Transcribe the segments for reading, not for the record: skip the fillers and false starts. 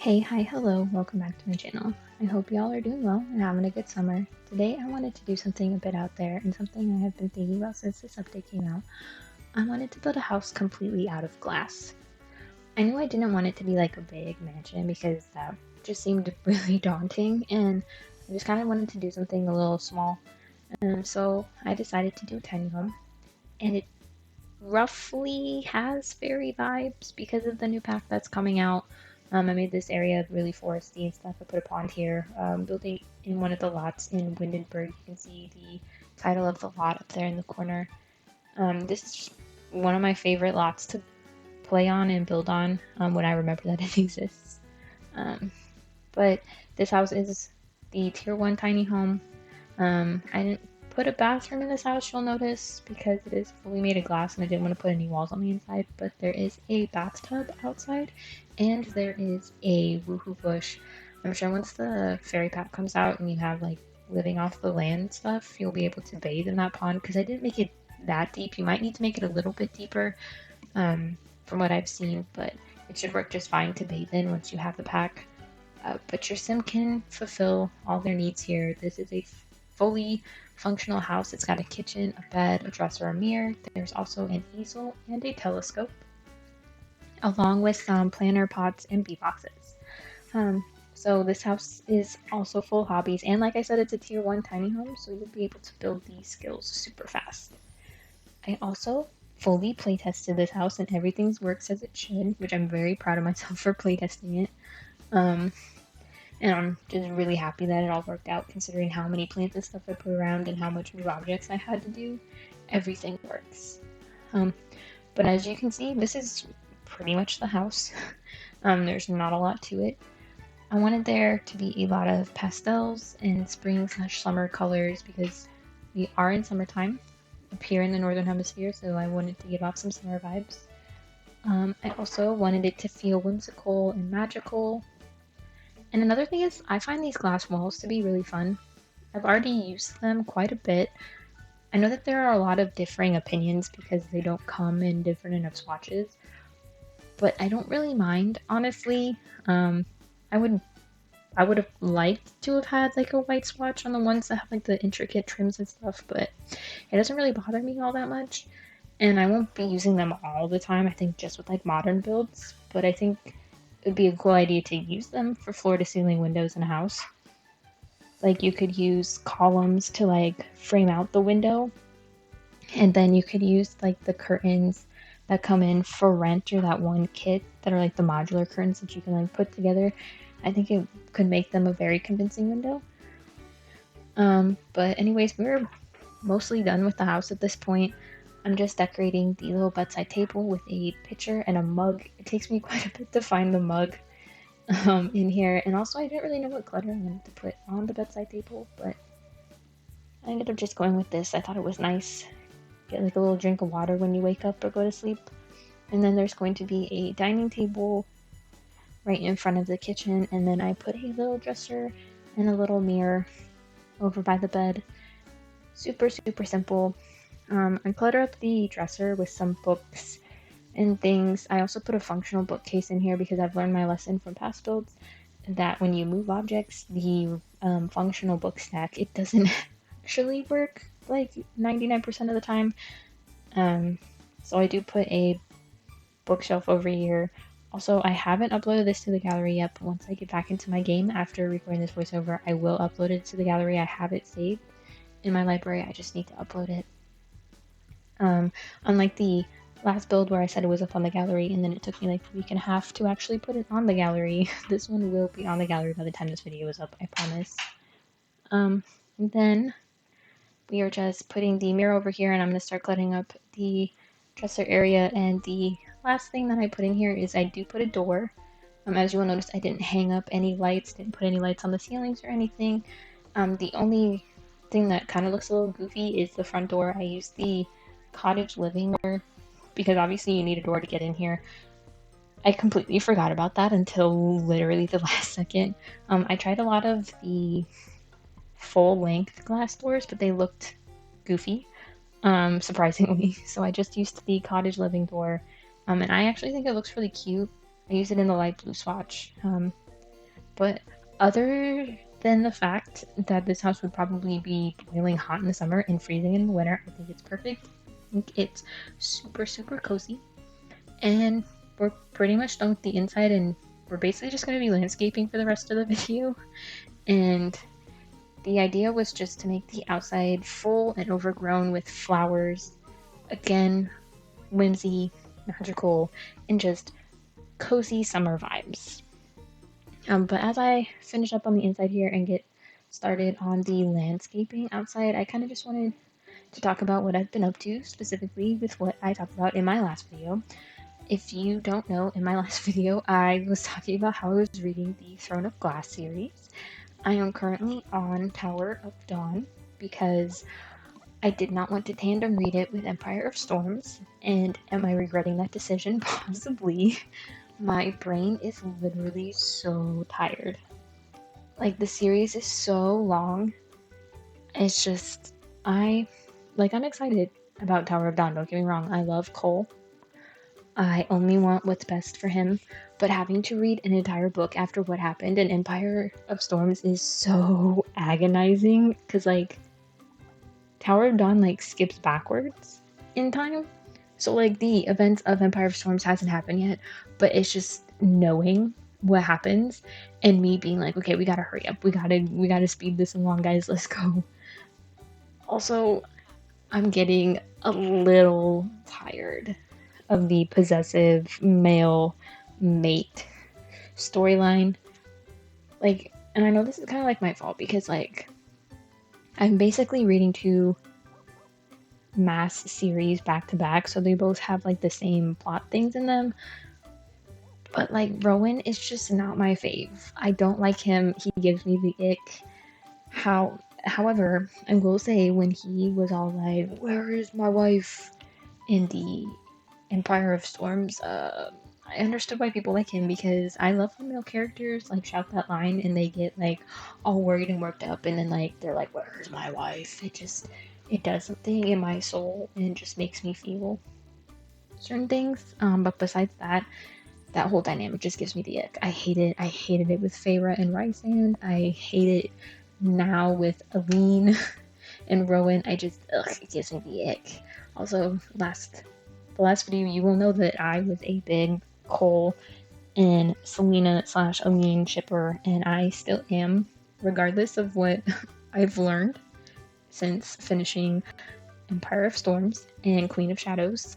Hey, hi, hello, welcome back to my channel. I hope y'all are doing well and having a good summer. Today I wanted to do something a bit out there and something I have been thinking about since this update came out. I wanted to build a house completely out of glass. I knew I didn't want it to be like a big mansion because that just seemed really daunting, and I just kind of wanted to do something a little small. So I decided to do a tiny home, and it roughly has fairy vibes because of the new pack that's coming out. I made this area really foresty and stuff. I put a pond here. Building in one of the lots in Windenburg. You can see the title of the lot up there in the corner. This is one of my favorite lots to play on and build on when I remember that it exists. But this house is the tier 1 tiny home. I didn't put a bathroom in this house, you'll notice, because it is fully made of glass and I didn't want to put any walls on the inside, but there is a bathtub outside and there is a woohoo bush. I'm sure once the fairy pack comes out and you have like living off the land stuff, you'll be able to bathe in that pond, because I didn't make it that deep. You might need to make it a little bit deeper from what I've seen, but it should work just fine to bathe in once you have the pack. But your sim can fulfill all their needs here. This is a fully functional house. It's got a kitchen, a bed, a dresser, a mirror. There's also an easel and a telescope, along with some planter pots and bee boxes. So this house is also full hobbies, and like I said, it's a tier 1 tiny home, so you'll be able to build these skills super fast. I also fully playtested this house and everything works as it should, which I'm very proud of myself for playtesting it. And I'm just really happy that it all worked out, considering how many plants and stuff I put around and how much move objects I had to do. Everything works. But as you can see, this is pretty much the house. There's not a lot to it. I wanted there to be a lot of pastels and spring/summer colors because we are in summertime up here in the northern hemisphere, so I wanted to give off some summer vibes. I also wanted it to feel whimsical and magical. And another thing is, I find these glass walls to be really fun. I've already used them quite a bit. I know that there are a lot of differing opinions because they don't come in different enough swatches, but I don't really mind, honestly. I would have liked to have had like a white swatch on the ones that have like the intricate trims and stuff, but it doesn't really bother me all that much. And I won't be using them all the time, I think just with like modern builds, but I think it would be a cool idea to use them for floor to ceiling windows in a house. Like you could use columns to like frame out the window, and then you could use like the curtains that come in for rent, or that one kit that are like the modular curtains that you can like put together. I think it could make them a very convincing window. But anyways, we're mostly done with the house at this point. I'm just decorating the little bedside table with a pitcher and a mug. It takes me quite a bit to find the mug in here, and also I didn't really know what clutter I wanted to put on the bedside table, but I ended up just going with this. I thought it was nice. Get like a little drink of water when you wake up or go to sleep. And then there's going to be a dining table right in front of the kitchen, and then I put a little dresser and a little mirror over by the bed. Super simple. I clutter up the dresser with some books and things. I also put a functional bookcase in here because I've learned my lesson from past builds that when you move objects, the functional book stack, it doesn't actually work like 99% of the time. So I do put a bookshelf over here. Also, I haven't uploaded this to the gallery yet, but once I get back into my game after recording this voiceover, I will upload it to the gallery. I have it saved in my library, I just need to upload it. Unlike the last build where I said it was up on the gallery and then it took me like a week and a half to actually put it on the gallery, this one will be on the gallery by the time this video is up, I promise. Then we are just putting the mirror over here, and I'm going to start cluttering up the dresser area. And the last thing that I put in here is I do put a door. As you will notice, I didn't hang up any lights, didn't put any lights on the ceilings or anything. The only thing that kind of looks a little goofy is the front door. I used the cottage living door because obviously you need a door to get in here. I completely forgot about that until literally the last second. I tried a lot of the full length glass doors, but they looked goofy, surprisingly. So I just used the cottage living door, and I actually think it looks really cute. I use it in the light blue swatch. But other than the fact that this house would probably be boiling hot in the summer and freezing in the winter, I think it's perfect. I think it's super, super cozy. And we're pretty much done with the inside, and we're basically just going to be landscaping for the rest of the video. And the idea was just to make the outside full and overgrown with flowers. Again, whimsy, magical, and just cozy summer vibes. But as I finish up on the inside here and get started on the landscaping outside, I kind of just wanted to talk about what I've been up to, specifically with what I talked about in my last video. If you don't know, in my last video, I was talking about how I was reading the Throne of Glass series. I am currently on Tower of Dawn because I did not want to tandem read it with Empire of Storms, and am I regretting that decision? Possibly. My brain is literally so tired. Like, the series is so long. It's just, I'm excited about Tower of Dawn, don't get me wrong. I love Cole. I only want what's best for him, but having to read an entire book after what happened in Empire of Storms is so agonizing, because, like, Tower of Dawn, like, skips backwards in time. So, like, the events of Empire of Storms hasn't happened yet, but it's just knowing what happens and me being like, okay, we gotta hurry up. We gotta speed this along, guys. Let's go. Also, I'm getting a little tired of the possessive male mate storyline. Like, and I know this is kind of like my fault because, like, I'm basically reading two mass series back to back, so they both have like the same plot things in them. But like, Rowan is just not my fave. I don't like him. He gives me the ick. However, I will say, when he was all like, "Where is my wife?" in the Empire of Storms, I understood why people like him, because I love when male characters like shout that line and they get like all worried and worked up, and then like they're like, "Where's my wife?" It does something in my soul and just makes me feel certain things. But besides that, that whole dynamic just gives me the ick. I hate it. I hated it with Feyre and Rysand. I hate it now with Aline and Rowan. It gives me the ick. Also, the last video, you will know that I was a big Cole and Selena/Aline shipper, and I still am, regardless of what I've learned since finishing Empire of Storms and Queen of Shadows.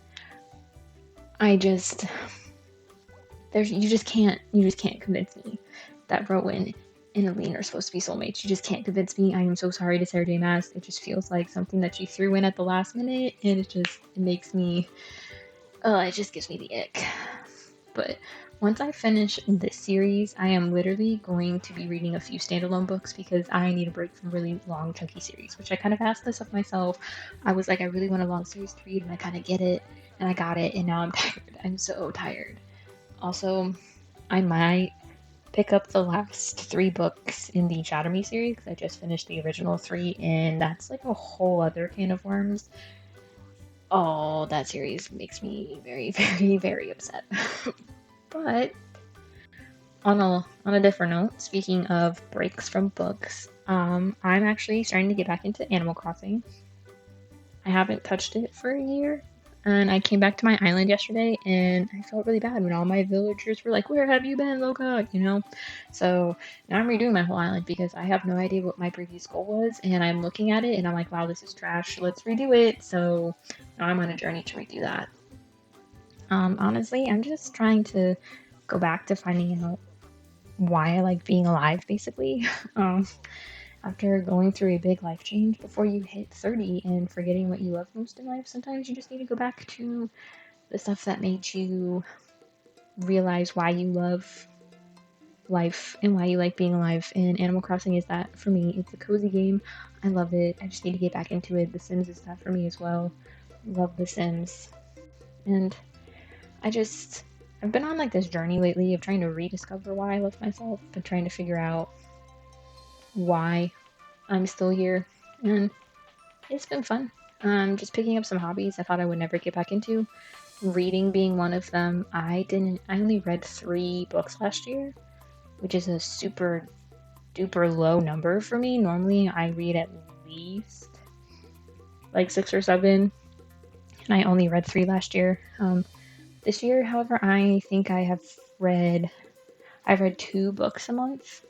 You just can't convince me that Rowan and Aline are supposed to be soulmates. You just can't convince me. I am so sorry to Sarah J. Maas. It just feels like something that she threw in at the last minute, and it makes me, it just gives me the ick. But once I finish this series, I am literally going to be reading a few standalone books because I need a break from really long, chunky series, which I kind of asked this of myself. I was like, I really want a long series to read, and I kind of get it, and I got it, and now I'm tired. I'm so tired. Also, I might pick up the last 3 books in the Shatter Me series, because I just finished the original 3, and that's like a whole other can of worms. Oh, that series makes me very, very, very upset. But on a different note, speaking of breaks from books, I'm actually starting to get back into Animal Crossing. I haven't touched it for a year, and I came back to my island yesterday, and I felt really bad when all my villagers were like, "Where have you been, Loka?" You know? So now I'm redoing my whole island because I have no idea what my previous goal was, and I'm looking at it and I'm like, wow, this is trash. Let's redo it. So now I'm on a journey to redo that. Honestly, I'm just trying to go back to finding out why I like being alive, basically. After going through a big life change before you hit 30 and forgetting what you love most in life, sometimes you just need to go back to the stuff that made you realize why you love life and why you like being alive. And Animal Crossing is that for me. It's a cozy game. I love it. I just need to get back into it. The Sims is that for me as well. Love The Sims. And I've been on like this journey lately of trying to rediscover why I love myself, and trying to figure out why I'm still here. And it's been fun. Just picking up some hobbies I thought I would never get back into. Reading being one of them. I only read 3 books last year. which is a super duper low number for me. Normally I read at least like 6 or 7, and I only read 3 last year. This year, however, I think I've read 2 books a month,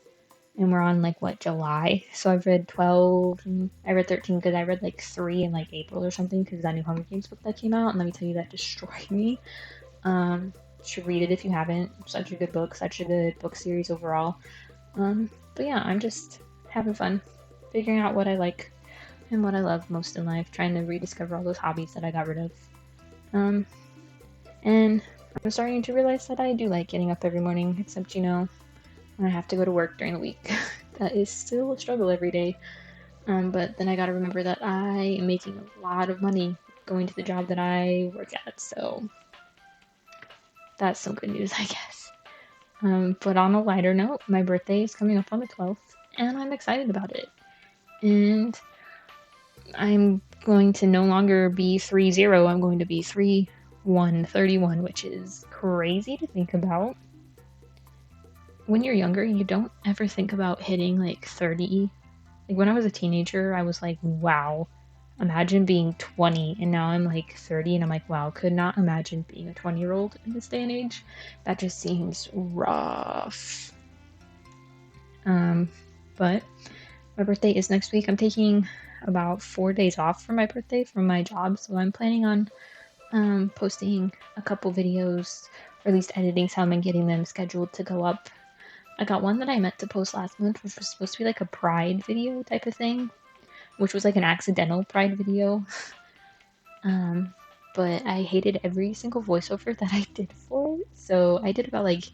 and we're on like what, July? So I've read 12, and I read 13 because I read like 3 in like April or something because that new Hunger Games book that came out, and let me tell you, that destroyed me. Should read it if you haven't. Such a good book, such a good book series overall. But yeah, I'm just having fun figuring out what I like and what I love most in life, trying to rediscover all those hobbies that I got rid of. And I'm starting to realize that I do like getting up every morning, except, when I have to go to work during the week. That is still a struggle every day. But then I gotta remember that I am making a lot of money going to the job that I work at, so that's some good news, I guess. But on a lighter note, my birthday is coming up on the 12th, and I'm excited about it. And I'm going to no longer be 30, I'm going to be 31, which is crazy to think about. When you're younger, you don't ever think about hitting like 30. Like when I was a teenager, I was like, wow, imagine being 20, and now I'm like 30, and I'm like, wow, could not imagine being a 20-year-old in this day and age. That just seems rough. But my birthday is next week. I'm taking about 4 days off for my birthday from my job, so I'm planning on posting a couple videos, or at least editing some and getting them scheduled to go up. I got one that I meant to post last month, which was supposed to be like a pride video type of thing, which was like an accidental pride video. But I hated every single voiceover that I did for it, so I did about like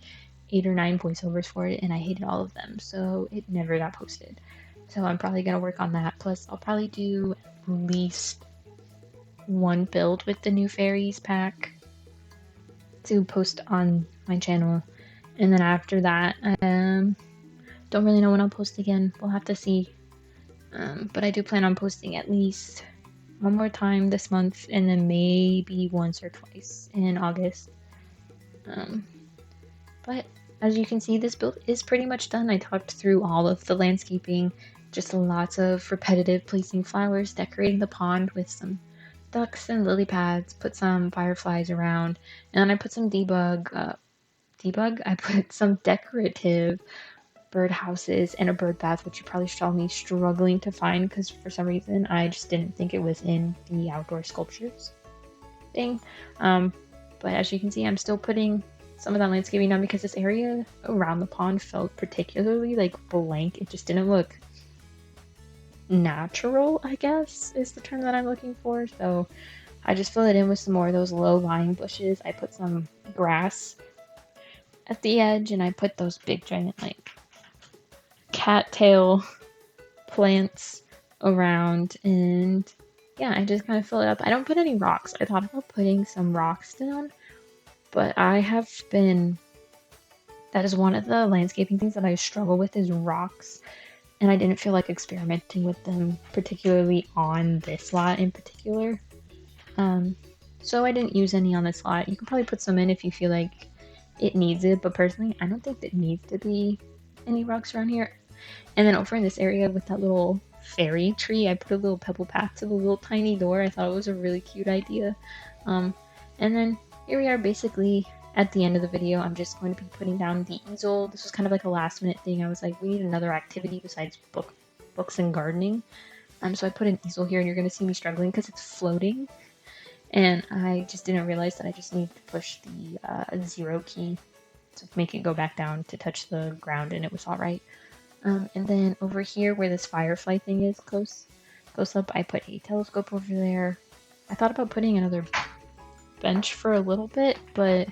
8 or 9 voiceovers for it, and I hated all of them, so it never got posted. So I'm probably gonna work on that. Plus, I'll probably do at least one build with the new fairies pack to post on my channel, and then after that, don't really know when I'll post again. We'll have to see. But I do plan on posting at least one more time this month, and then maybe once or twice in August. But as you can see, this build is pretty much done. I talked through all of the landscaping, just lots of repetitive placing flowers, decorating the pond with some ducks and lily pads, put some fireflies around, and then I put some I put some decorative bird houses and a bird bath, which you probably saw me struggling to find because for some reason I just didn't think it was in the outdoor sculptures thing. But as you can see, I'm still putting some of that landscaping down because this area around the pond felt particularly like blank. It just didn't look natural, I guess is the term that I'm looking for. So I just fill it in with some more of those low-lying bushes. I put some grass at the edge, and I put those big giant like cattail plants around, and yeah, I just kind of fill it up. I don't put any rocks. I thought about putting some rocks down, but that is one of the landscaping things that I struggle with is rocks, and I didn't feel like experimenting with them, particularly on this lot in particular. So I didn't use any on this lot. You can probably put some in if you feel like it needs it, but personally, I don't think there needs to be any rocks around here. And then over in this area with that little fairy tree, I put a little pebble path to the little tiny door. I thought it was a really cute idea. And then here we are basically at the end of the video. I'm just going to be putting down the easel. This was kind of like a last minute thing. I was like, we need another activity besides books and gardening. So I put an easel here, and you're going to see me struggling because it's floating. And I just didn't realize that I just need to push the 0 key to make it go back down to touch the ground, and it was all right. And then over here where this firefly thing is close up, I put a telescope over there. I thought about putting another bench for a little bit, but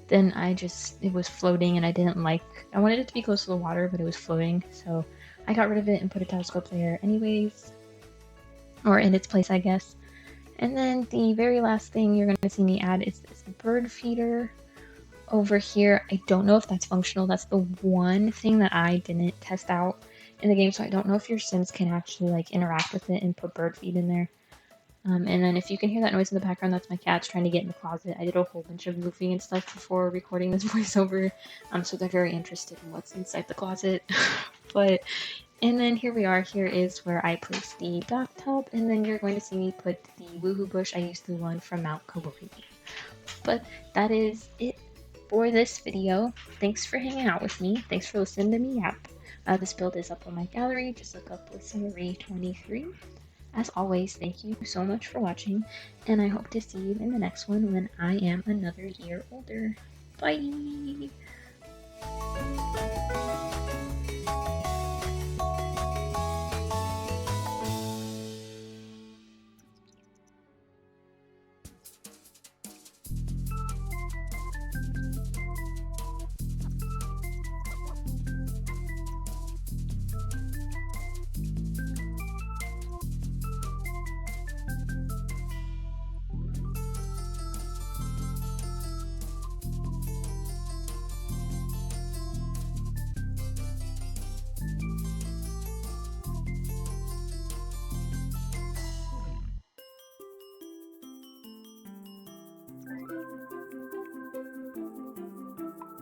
then it was floating, and I wanted it to be close to the water, but it was floating, so I got rid of it and put a telescope there anyways, or in its place, I guess. And then the very last thing you're going to see me add is this bird feeder over here. I don't know if that's functional. That's the one thing that I didn't test out in the game, so I don't know if your Sims can actually like interact with it and put bird feed in there. And then if you can hear that noise in the background, that's my cats trying to get in the closet. I did a whole bunch of moving and stuff before recording this voiceover, so they're very interested in what's inside the closet. But, and then here we are. Here is where I place the bathtub, and then you're going to see me put the woohoo bush. I used the one from Mount Kauai. But that is it for this video. Thanks for hanging out with me. Thanks for listening to me yap. This build is up on my gallery. Just look up Listenery 23. As always, thank you so much for watching, and I hope to see you in the next one when I am another year older. Bye!